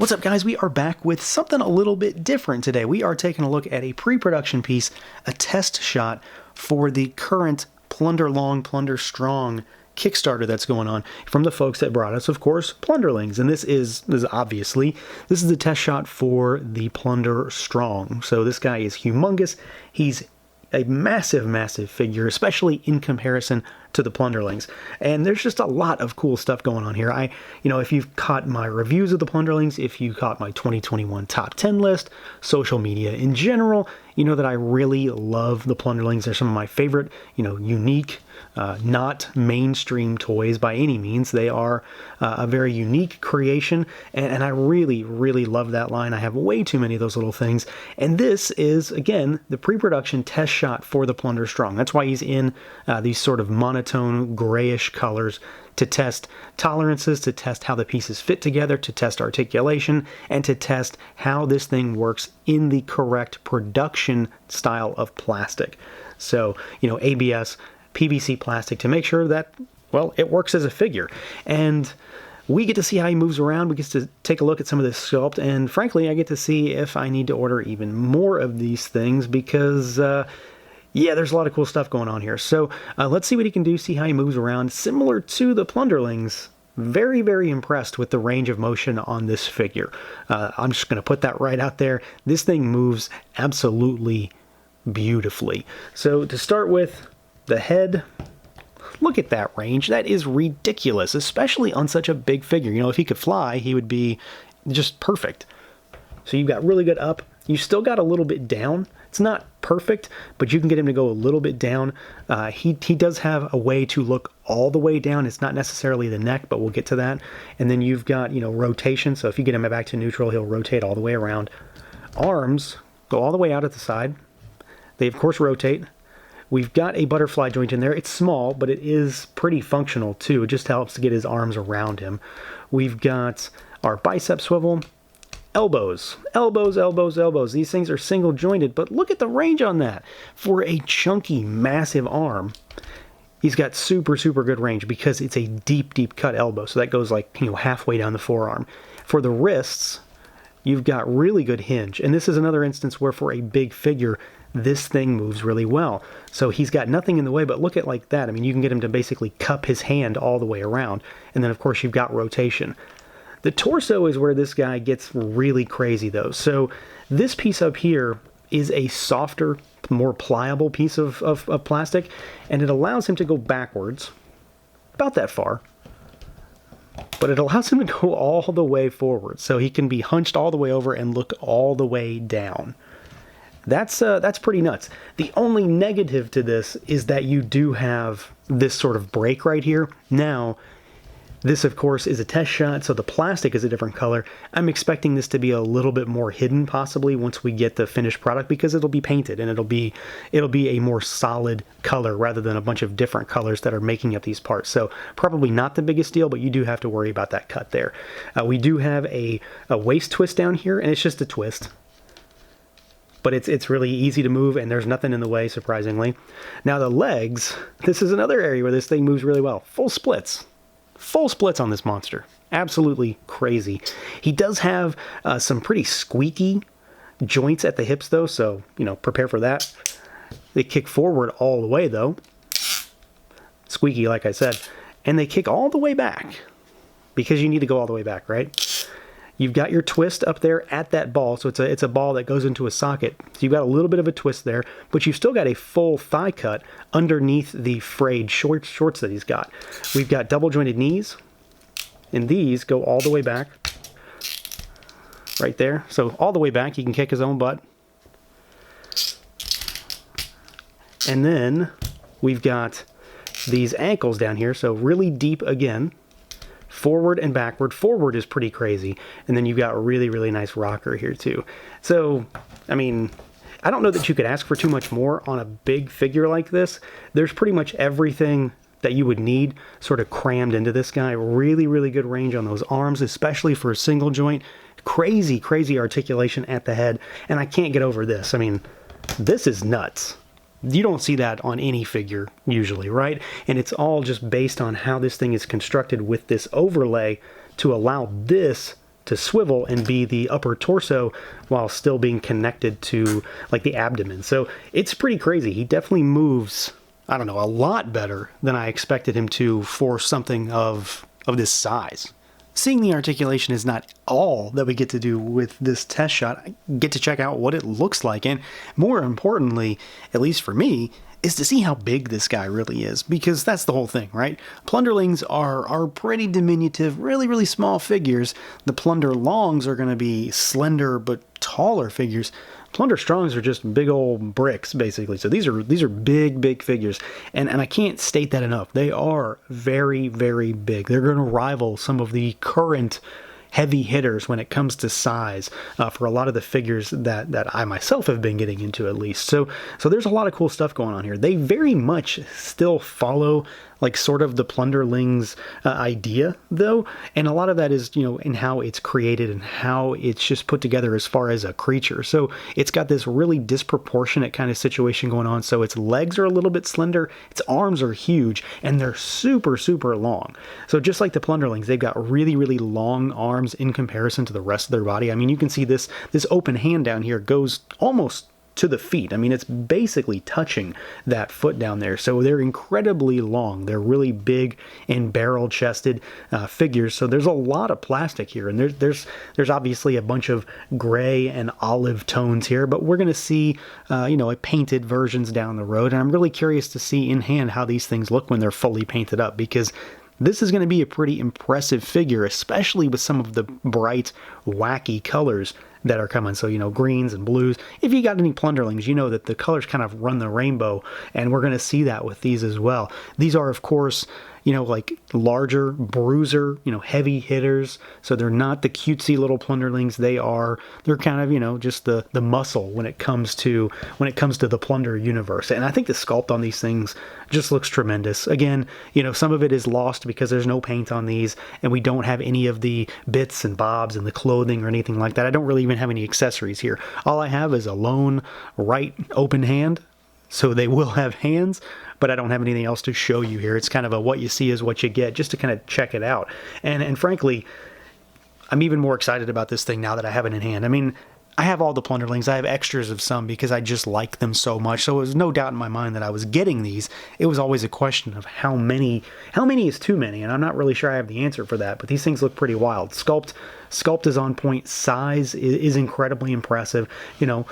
What's up, guys? We are back with something a little bit different today. We are taking a look at a pre-production piece, a test shot for the current Plunderstrong Kickstarter that's going on from the folks that brought us, of course, Plunderlings. And this is the test shot for the Plunderstrong. So this guy is humongous. He's a massive figure, especially in comparison to the Plunderlings. And there's just a lot of cool stuff going on here. If you've caught my reviews of the Plunderlings, if you caught my 2021 top 10 list, social media in general, you know that I really love the Plunderlings. They're some of my favorite, unique, not mainstream toys by any means. They are a very unique creation, and I really love that line. I have way too many of those little things. And this is, again, the pre-production test shot for the Plunderstrong. That's why he's in these sort of monotone grayish colors to test tolerances, to test how the pieces fit together, to test articulation, and to test how this thing works in the correct production style of plastic. So, ABS, PVC plastic, to make sure that, well, it works as a figure. And we get to see how he moves around. We get to take a look at some of this sculpt, and frankly, I get to see if I need to order even more of these things because, yeah, there's a lot of cool stuff going on here. So let's see what he can do, see how he moves around. Similar to the Plunderlings, very impressed with the range of motion on this figure. I'm just going to put that right out there. This thing moves absolutely beautifully. So to start with, the head, look at that range. That is ridiculous, especially on such a big figure. If he could fly, he would be just perfect. So you've got really good up. You still got a little bit down. It's not perfect, but you can get him to go a little bit down. He does have a way to look all the way down. It's not necessarily the neck, but we'll get to that. And then you've got, rotation. So if you get him back to neutral, he'll rotate all the way around. Arms go all the way out at the side. They, of course, rotate. We've got a butterfly joint in there. It's small, but it is pretty functional, too. It just helps to get his arms around him. We've got our bicep swivel. Elbows. These things are single jointed, but look at the range on that. For a chunky, massive arm, he's got super good range because it's a deep cut elbow. So that goes like, halfway down the forearm. For the wrists, you've got really good hinge. And this is another instance where for a big figure, this thing moves really well. So he's got nothing in the way, but look at like that. I mean, you can get him to basically cup his hand all the way around. And then, of course, you've got rotation. The torso is where this guy gets really crazy, though. So this piece up here is a softer, more pliable piece of plastic, and it allows him to go backwards, about that far. But it allows him to go all the way forward, so he can be hunched all the way over and look all the way down. That's pretty nuts. The only negative to this is that you do have this sort of break right here. Now, this, of course, is a test shot, so the plastic is a different color. I'm expecting this to be a little bit more hidden, possibly, once we get the finished product, because it'll be painted, and it'll be a more solid color rather than a bunch of different colors that are making up these parts. So probably not the biggest deal, but you do have to worry about that cut there. We do have a waist twist down here, and it's just a twist. But it's really easy to move, and there's nothing in the way, surprisingly. Now the legs, this is another area where this thing moves really well. Full splits on this monster. Absolutely crazy. He does have some pretty squeaky joints at the hips, though, so, prepare for that. They kick forward all the way, though. Squeaky, like I said. And they kick all the way back, because you need to go all the way back, right? You've got your twist up there at that ball, so it's a ball that goes into a socket. So you've got a little bit of a twist there, but you've still got a full thigh cut underneath the frayed shorts that he's got. We've got double jointed knees, and these go all the way back, right there. So all the way back, he can kick his own butt. And then we've got these ankles down here, so really deep again. Forward and backward. Forward is pretty crazy. And then you've got a really nice rocker here too. So, I mean, I don't know that you could ask for too much more on a big figure like this. There's pretty much everything that you would need sort of crammed into this guy. Really good range on those arms, especially for a single joint. Crazy articulation at the head. And I can't get over this. I mean, this is nuts. You don't see that on any figure usually, right? And it's all just based on how this thing is constructed with this overlay to allow this to swivel and be the upper torso while still being connected to like the abdomen. So it's pretty crazy. He definitely moves, I don't know, a lot better than I expected him to for something of this size. Seeing the articulation is not all that we get to do with this test shot. I get to check out what it looks like, and more importantly, at least for me, is to see how big this guy really is, because that's the whole thing, right? Plunderlings are pretty diminutive, really, really small figures. The Plunderlongs are going to be slender but taller figures. Plunderstrongs are just big old bricks, basically. So these are big, big figures, and I can't state that enough. They are very, very big. They're going to rival some of the current heavy hitters when it comes to size for a lot of the figures that I myself have been getting into, at least. So there's a lot of cool stuff going on here. They very much still follow like sort of the Plunderlings idea, though, and a lot of that is, you know, in how it's created and how it's just put together as far as a creature. So it's got this really disproportionate kind of situation going on. So its legs are a little bit slender, its arms are huge, and they're super, super long. So just like the Plunderlings, they've got really, really long arms in comparison to the rest of their body. I mean, you can see this open hand down here goes almost to the feet. I mean, it's basically touching that foot down there. So they're incredibly long. They're really big and barrel-chested figures. So there's a lot of plastic here, and there's obviously a bunch of gray and olive tones here. But we're going to see, you know, painted versions down the road. And I'm really curious to see in hand how these things look when they're fully painted up, because this is going to be a pretty impressive figure, especially with some of the bright, wacky colors that are coming. So, you know, greens and blues. If you got any Plunderlings, you know that the colors kind of run the rainbow, and we're going to see that with these as well. These are, of course, you know, like larger bruiser, you know, heavy hitters. So they're not the cutesy little Plunderlings. They're kind of, you know, just the muscle when it comes to the Plunder universe. And I think the sculpt on these things just looks tremendous. Again, you know, some of it is lost because there's no paint on these, and we don't have any of the bits and bobs and the clothing or anything like that. I don't really even have any accessories here. All I have is a lone right open hand. So they will have hands, but I don't have anything else to show you here. It's kind of a what you see is what you get, just to kind of check it out. And frankly, I'm even more excited about this thing now that I have it in hand. I mean, I have all the Plunderlings. I have extras of some because I just like them so much. So it was no doubt in my mind that I was getting these. It was always a question of how many is too many, and I'm not really sure I have the answer for that, but these things look pretty wild. Sculpt is on point. Size is incredibly impressive. You know,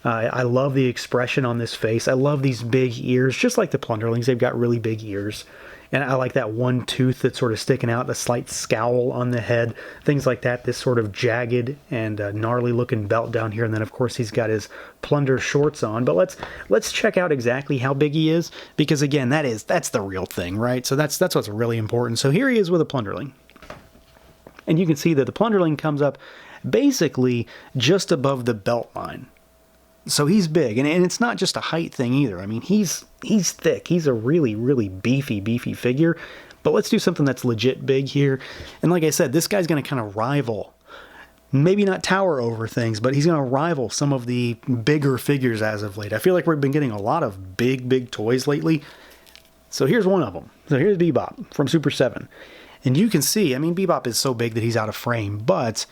I love the expression on this face. I love these big ears, just like the Plunderlings. They've got really big ears. And I like that one tooth that's sort of sticking out, the slight scowl on the head, things like that, this sort of jagged and gnarly looking belt down here. And then, of course, he's got his Plunder shorts on. But let's check out exactly how big he is, because, again, that's the real thing, right? So that's what's really important. So here he is with a Plunderling. And you can see that the Plunderling comes up basically just above the belt line. So he's big, and it's not just a height thing either. I mean, he's thick. He's a really, really beefy figure. But let's do something that's legit big here. And like I said, this guy's going to kind of rival, maybe not tower over things, but he's going to rival some of the bigger figures as of late. I feel like we've been getting a lot of big toys lately. So here's one of them. So here's Bebop from Super 7. And you can see, I mean, Bebop is so big that he's out of frame, but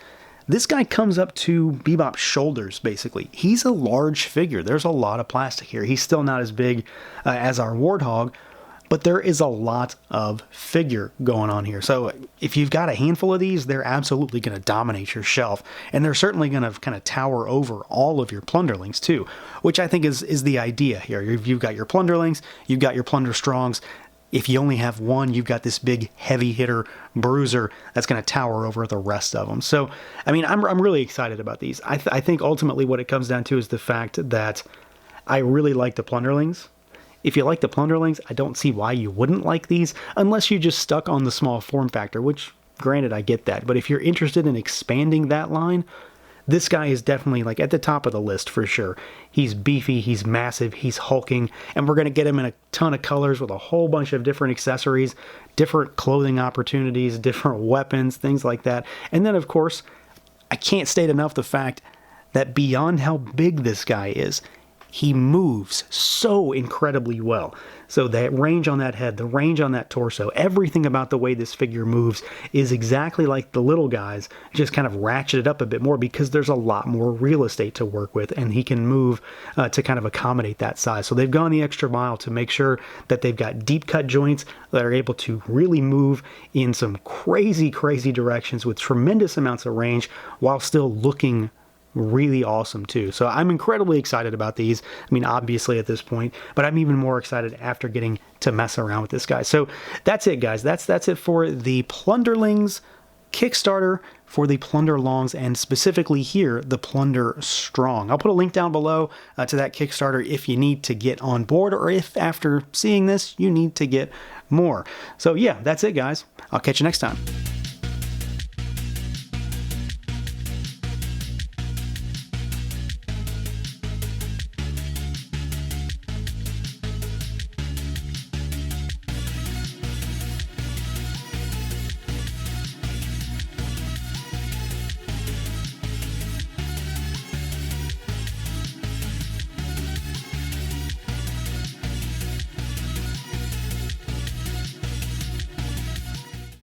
this guy comes up to Bebop's shoulders, basically. He's a large figure. There's a lot of plastic here. He's still not as big as our Warthog, but there is a lot of figure going on here. So if you've got a handful of these, they're absolutely going to dominate your shelf, and they're certainly going to kind of tower over all of your Plunderlings too, which I think is the idea here. You've got your Plunderlings, you've got your Plunderstrongs. If you only have one, you've got this big heavy hitter bruiser that's going to tower over the rest of them. So, I mean, I'm really excited about these. I think ultimately what it comes down to is the fact that I really like the Plunderlings. If you like the Plunderlings, I don't see why you wouldn't like these, unless you just stuck on the small form factor, which, granted, I get that. But if you're interested in expanding that line, this guy is definitely like at the top of the list for sure. He's beefy, he's massive, he's hulking, and we're going to get him in a ton of colors with a whole bunch of different accessories, different clothing opportunities, different weapons, things like that. And then, of course, I can't state enough the fact that beyond how big this guy is, he moves so incredibly well. So that range on that head, the range on that torso, everything about the way this figure moves is exactly like the little guys, just kind of ratcheted up a bit more because there's a lot more real estate to work with, and he can move to kind of accommodate that size. So they've gone the extra mile to make sure that they've got deep cut joints that are able to really move in some crazy, crazy directions with tremendous amounts of range while still looking really awesome too. So I'm incredibly excited about these. I mean, obviously at this point, but I'm even more excited after getting to mess around with this guy. So that's it, guys. That's it for the Plunderlings Kickstarter for the Plunderlongs, and specifically here, the Plunderstrong. I'll put a link down below to that Kickstarter if you need to get on board, or if after seeing this, you need to get more. So yeah, that's it, guys. I'll catch you next time.